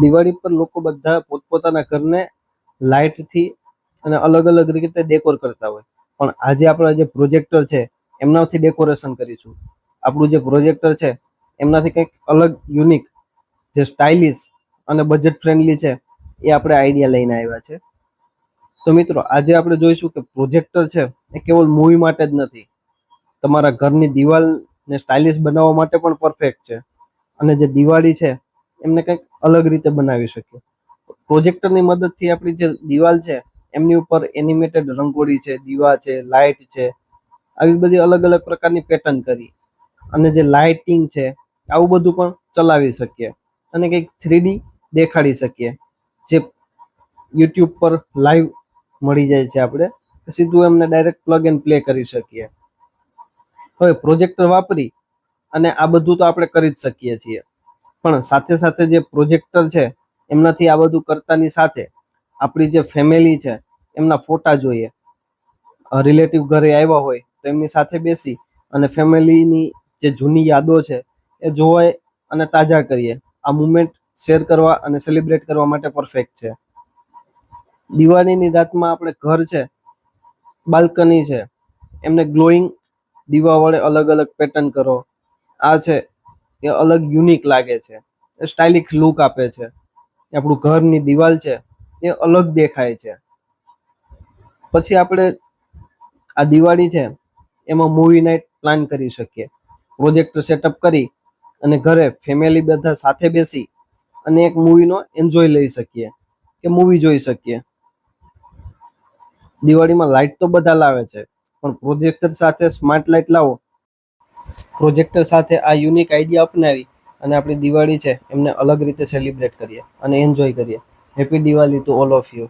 દિવાળી પર લોકો બધા પોતપોતાના ઘરને લાઇટથી અને અલગ અલગ રીતે ડેકોર કરતા હોય, પણ આજે આપણા જે પ્રોજેક્ટર છે એમનાથી ડેકોરેશન કરીશું. આપણું જે પ્રોજેક્ટર છે એમનાથી કંઈક અલગ યુનિક, જે સ્ટાઇલિશ અને બજેટ ફ્રેન્ડલી છે એ આપણે આઈડિયા લઈને આવ્યા છે. તો મિત્રો, આજે આપણે જોઈશું કે પ્રોજેક્ટર છે એ કેવલ મૂવી માટે જ નથી, તમારા ઘરની દિવાલને સ્ટાઇલિશ બનાવવા માટે પણ પરફેક્ટ છે. અને જે દિવાળી છે એમને કંઈક અલગ રીતે બનાવી શકીએ. પ્રોજેક્ટરની મદદથી આપણી જે દિવાલ છે એમની ઉપર એનિમેટેડ રંગોળી છે, દીવા છે, લાઇટ છે, આવી બધી અલગ અલગ પ્રકારની પેટર્ન કરી અને જે લાઇટિંગ છે આવું બધું પણ ચલાવી શકીએ અને કંઈક 3D દેખાડી શકીએ, જે યુટ્યુબ પર લાઈવ મળી જાય છે. આપણે સીધું એમને ડાયરેક્ટ પ્લગ એન્ડ પ્લે કરી શકીએ. હવે પ્રોજેક્ટર વાપરી અને આ બધું તો આપણે કરી જ શકીએ છીએ, પણ સાથે સાથે જે પ્રોજેક્ટર છે એમનાથી આ બધું કરતાની સાથે આપણી જે ફેમિલી છે એમના ફોટા જોઈએ. રિલેટિવ ઘરે આવ્યા હોય તો એમની સાથે બેસી અને ફેમિલીની જે જૂની યાદો છે એ જોવાય અને તાજા કરીએ. આ મુમેન્ટ શેર કરવા અને સેલિબ્રેટ કરવા માટે પરફેક્ટ છે. દિવાળીની રાતમાં આપણે ઘર છે, બાલ્કની છે, એમને ગ્લોઈંગ દીવા વડે અલગ અલગ પેટર્ન કરો. આ છે એ અલગ યુનિક લાગે છે, એ સ્ટાઇલિશ લુક આપે છે. આપણું ઘરની દિવાલ છે એ અલગ દેખાય છે. પછી આપણે આ દિવાળી છે એમાં મૂવી નાઇટ પ્લાન કરી શકીએ. પ્રોજેક્ટર સેટઅપ કરી અને ઘરે ફેમિલી બધા સાથે બેસી અને એક મૂવીનો એન્જોય લઈ શકીએ કે મૂવી જોઈ શકીએ. દિવાળીમાં લાઇટ તો બધા લાવે છે, પણ પ્રોજેક્ટર સાથે સ્માર્ટ લાઇટ લાવો. પ્રોજેક્ટર સાથે આ યુનિક આઈડિયા અપનાવી અને આપણી દિવાળી છે એમને અલગ રીતે સેલિબ્રેટ કરીએ અને એન્જોય કરીએ. Happy Diwali to all of you.